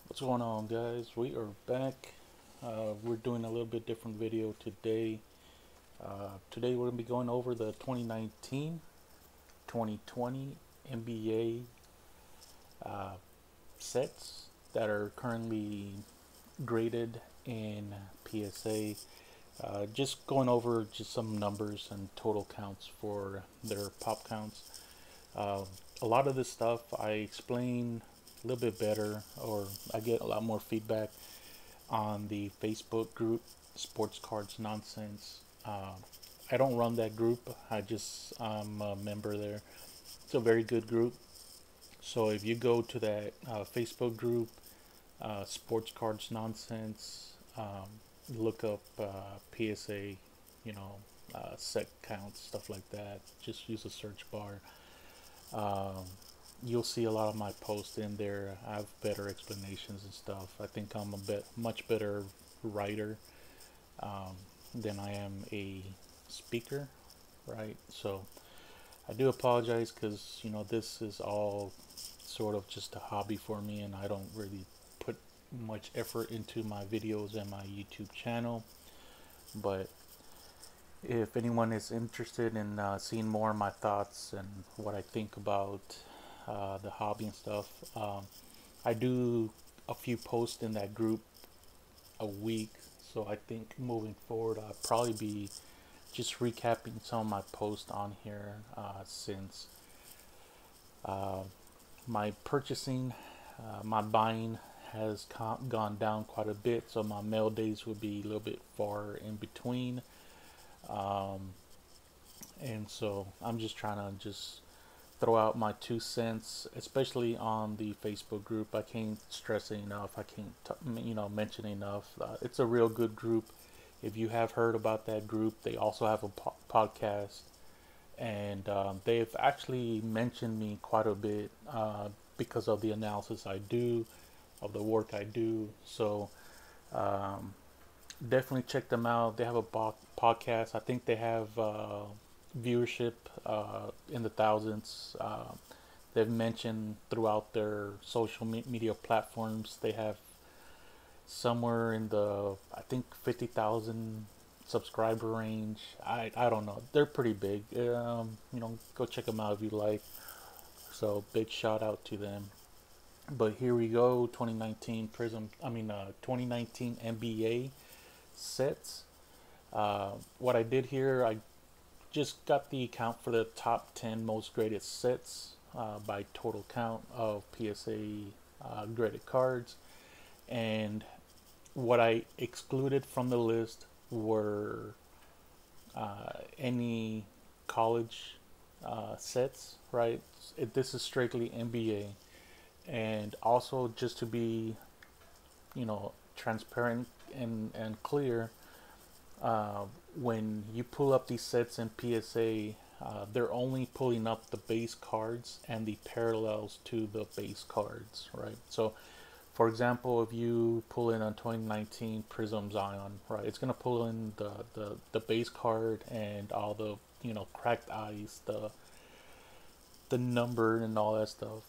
What's going on, guys? We are back. We're doing a little bit different video today. Today we're going to be going over the 2019-2020 NBA sets that are currently graded in PSA. Just going over just some numbers and total counts for their pop counts. Uh, a lot of this stuff I explain a little bit better, or I get a lot more feedback on the Facebook group, Sports Cards Nonsense. I don't run that group. I'm a member there. It's a very good group. So if you go to that Facebook group, Sports Cards Nonsense, look up PSA, set counts, stuff like that. Just use a search bar. Um, you'll see a lot of my posts in there. I have better explanations and stuff. I think I'm a bit much better writer um, than I am a speaker, right? So I do apologize because this is all sort of just a hobby for me, and I don't really put much effort into my videos and my YouTube channel. But if anyone is interested in seeing more of my thoughts and what I think about the hobby and stuff, I do a few posts in that group a week. So I think moving forward, I'll probably be just recapping some of my posts on here since uh, my purchasing, my buying has gone down quite a bit. So my mail days will be a little bit far in between. Um, and so I'm just trying to just throw out my 2 cents, especially on the Facebook group. I can't stress it enough. I can't mention enough. It's a real good group. If you have heard about that group, they also have a podcast, and they've actually mentioned me quite a bit because of the analysis I do, of the work I do. So um, definitely check them out. They have a podcast. I think they have viewership in the thousands. They've mentioned throughout their social media platforms they have somewhere in the, I think, 50,000 subscriber range. I don't know. They're pretty big. Go check them out if you like. So big shout out to them. But here we go. 2019 Prism. 2019 NBA sets. What I did here, I just got the count for the top 10 most graded sets by total count of PSA graded cards. And what I excluded from the list were any college sets, right? This is strictly NBA. And also, just to be, transparent and clear, when you pull up these sets in PSA, they're only pulling up the base cards and the parallels to the base cards, right? So, for example, if you pull in a 2019 Prizm Zion, right, it's gonna pull in the base card and all the cracked eyes, the number and all that stuff.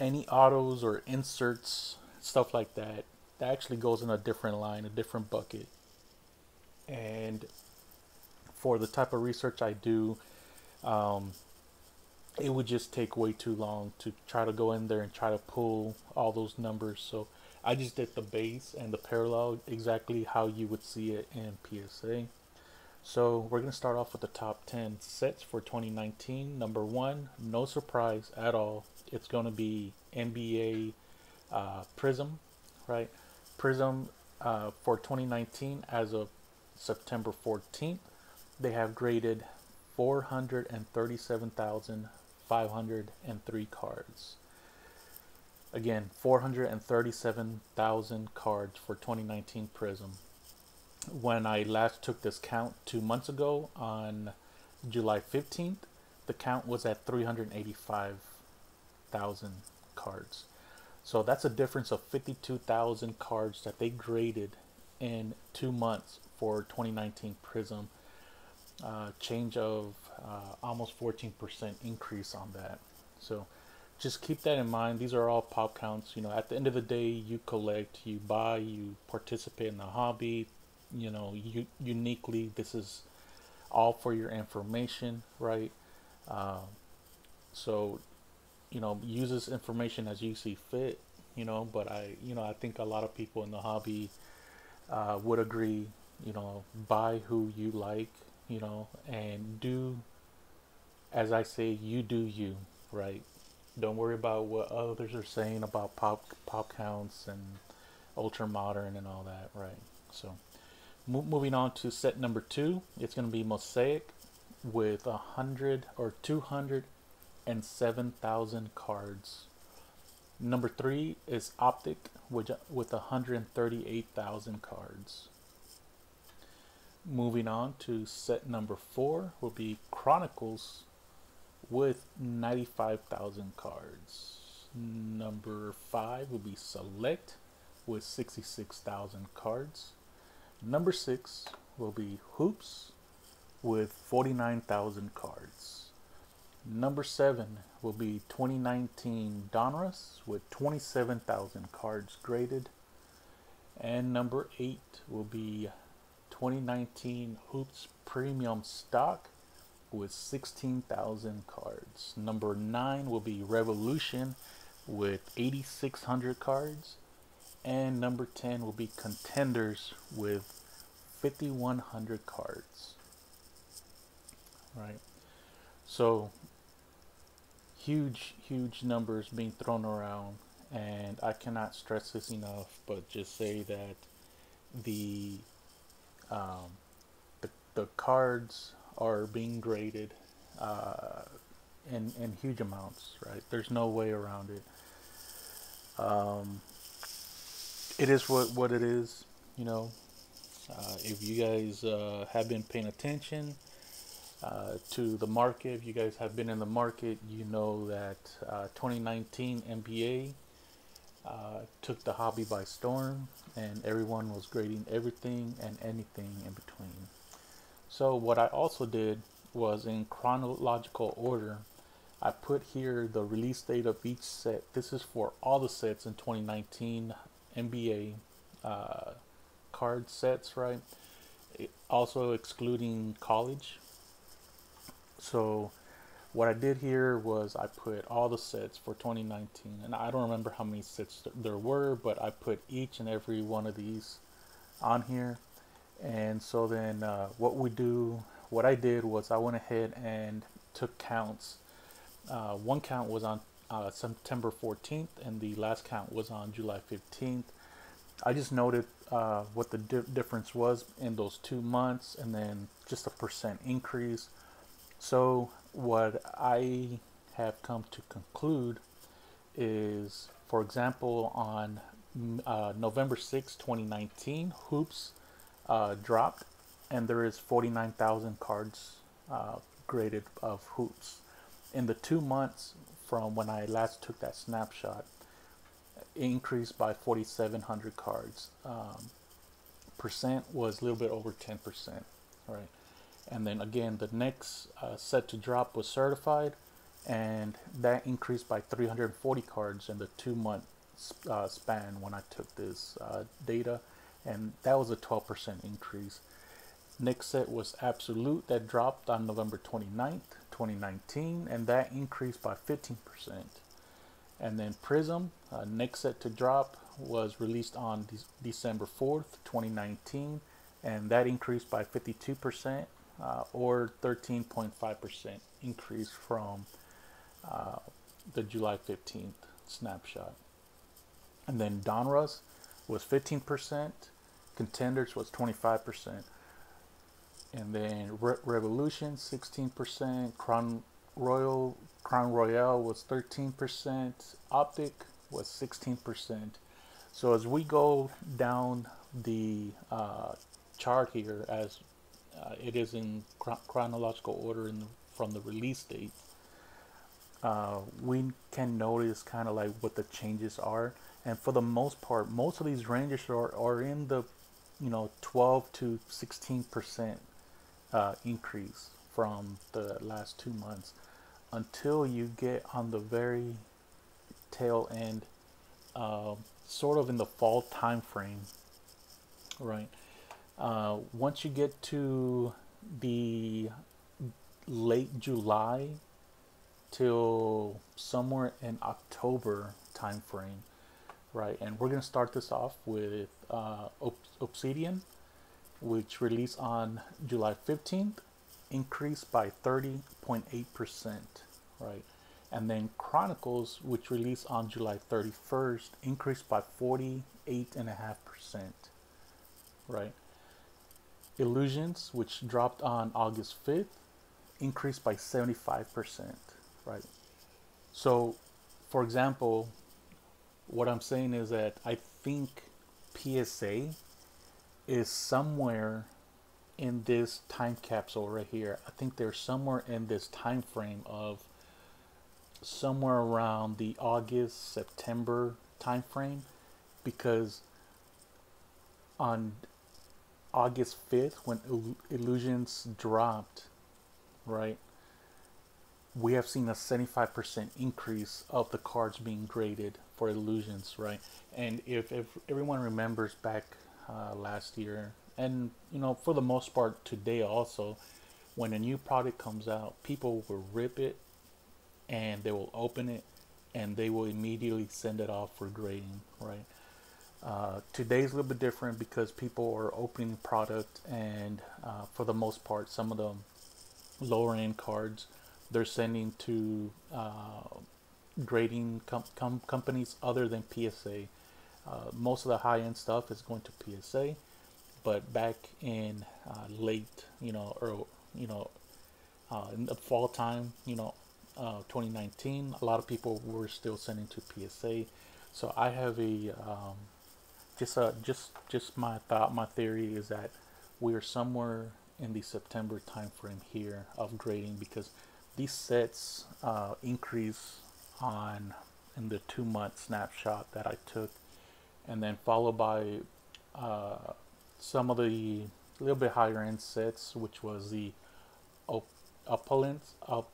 Any autos or inserts, stuff like that, that actually goes in a different line, a different bucket. And for the type of research I do, um, it would just take way too long to try to go in there and try to pull all those numbers. So I just did the base and the parallel exactly how you would see it in PSA. So we're going to start off with the top 10 sets for 2019. Number one, no surprise at all, it's going to be NBA Prizm, right? Prizm for 2019 as of September 14th, they have graded 437,503 cards. Again, 437,000 cards for 2019 Prizm. When I last took this count 2 months ago on July 15th, the count was at 385,000 cards. So that's a difference of 52,000 cards that they graded in 2 months for 2019 Prizm. Change of almost 14% increase on that. So just keep that in mind. These are all pop counts. You know, at the end of the day, you collect, you buy, you participate in the hobby. You know, uniquely, this is all for your information, right? Uh, so, you know, use this information as you see fit. You know, but I think a lot of people in the hobby would agree. You know, buy who you like. You know, and do as I say. You do you, right? Don't worry about what others are saying about pop counts and ultra modern and all that, right? So moving on to set number two, it's going to be Mosaic with 207,000 cards. Number three is Optic with 138,000 cards. Moving on to set number four will be Chronicles with 95,000 cards. Number five will be Select with 66,000 cards. Number six will be Hoops with 49,000 cards. Number seven will be 2019 Donruss with 27,000 cards graded. And number eight will be 2019 Hoops Premium Stock with 16,000 cards. Number 9 will be Revolution with 8,600 cards. And number 10 will be Contenders with 5,100 cards. Right. So huge numbers being thrown around, and I cannot stress this enough, but just say that the um, the cards are being graded uh, in huge amounts, right? There's no way around it. Um, it is what it is, you know. If you guys have been paying attention to the market, if you guys have been in the market, you know that 2019 NBA took the hobby by storm, and everyone was grading everything and anything in between. So what I also did was in chronological order. I put here the release date of each set. This is for all the sets in 2019 NBA card sets, right? Also excluding college. So what I did here was I put all the sets for 2019, and I don't remember how many sets there were, but I put each and every one of these on here. And so then what I did was I went ahead and took counts. One count was on September 14th, and the last count was on July 15th. I just noted what the difference was in those 2 months, and then just a percent increase. So what I have come to conclude is, for example, on November 6, 2019, Hoops dropped, and there is 49,000 cards graded of Hoops. In the 2 months from when I last took that snapshot, it increased by 4,700 cards. Percent was a little bit over 10%, right? And then again, the next set to drop was Certified, and that increased by 340 cards in the 2 month span when I took this data, and that was a 12% increase. Next set was Absolute, that dropped on November 29th, 2019, and that increased by 15%. And then Prizm, next set to drop, was released on December 4th, 2019, and that increased by 52%, or 13.5% increase from the July 15th snapshot. And then Donruss was 15%, Contenders was 25%, and then Revolution 16%, Crown Royale was 13%, Optic was 16%. So as we go down the chart here, as it is in chronological order from the release date, we can notice kind of like what the changes are. And for the most part, most of these ranges are in the 12 to 16% increase from the last 2 months, until you get on the very tail end, sort of in the fall time frame, right? Once you get to the late July till somewhere in October time frame, right? And we're gonna start this off with Obsidian, which released on July 15th, increased by 30.8%, right? And then Chronicles, which released on July 31st, increased by 48.5%, right? Illusions, which dropped on August 5th, increased by 75%, right? So, for example, what I'm saying is that I think PSA is somewhere in this time capsule right here. I think they're somewhere in this time frame of somewhere around the August September time frame, because on August 5th when Illusions dropped, right, we have seen a 75% increase of the cards being graded for Illusions, right? And if everyone remembers back last year, and for the most part today also, when a new product comes out, people will rip it and they will open it and they will immediately send it off for grading, right? Today's a little bit different because people are opening product, and for the most part, some of the lower end cards they're sending to grading companies other than PSA. Most of the high end stuff is going to PSA, but back in late, or in the fall time, 2019, a lot of people were still sending to PSA. So I have a just my thought, my theory is that we are somewhere in the September time frame here of grading, because these sets increase on in the 2 month snapshot that I took, and then followed by some of the little bit higher end sets, which was the opulence. And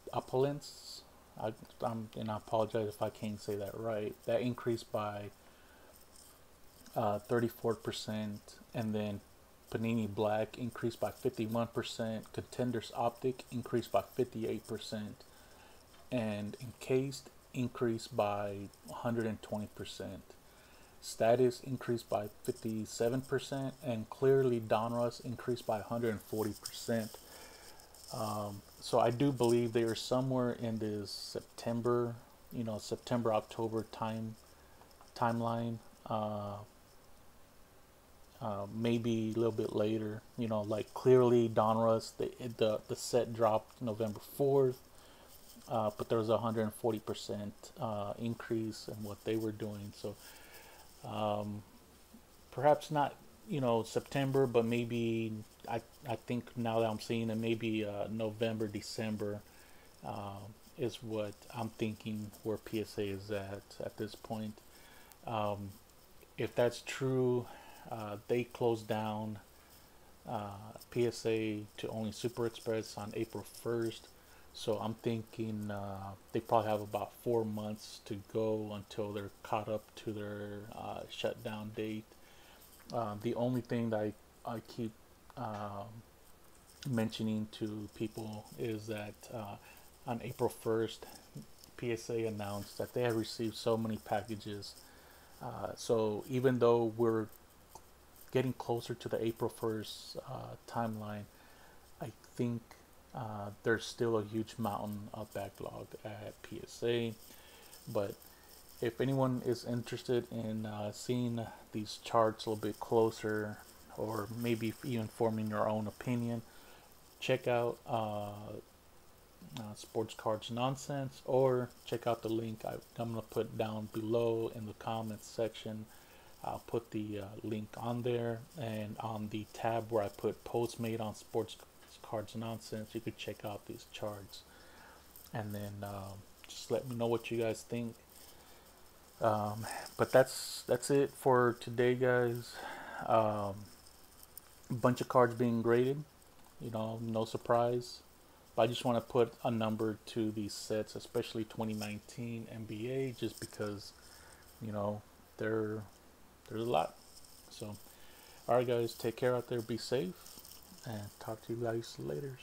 I apologize if I can't say that right. That increased by 34%, and then Panini Black increased by 51%, Contenders Optic increased by 58%, and Encased increased by 120%. Status increased by 57%, and Clearly Donruss increased by 140%. So I do believe they are somewhere in this September, September October timeline. Maybe a little bit later, like Clearly Donruss, the set dropped November 4th, but there was a 140% increase in what they were doing. So perhaps not, September, but maybe I think now that I'm seeing it, maybe November, December is what I'm thinking where PSA is at this point. If that's true, they closed down PSA to only Super Express on April 1st. So I'm thinking they probably have about 4 months to go until they're caught up to their shutdown date. The only thing that I keep mentioning to people is that on April 1st, PSA announced that they have received so many packages. So even though we're getting closer to the April 1st timeline, I think there's still a huge mountain of backlog at PSA. But if anyone is interested in seeing these charts a little bit closer, or maybe even forming your own opinion, check out Sports Cards Nonsense, or check out the link I'm going to put down below in the comments section. I'll put the link on there, and on the tab where I put posts made on Sports Cards Nonsense, you could check out these charts, and then just let me know what you guys think. But that's it for today, guys. A bunch of cards being graded, no surprise. But I just want to put a number to these sets, especially 2019 NBA, just because, you know, there there's a lot. So, all right, guys, take care out there, be safe, and talk to you guys later.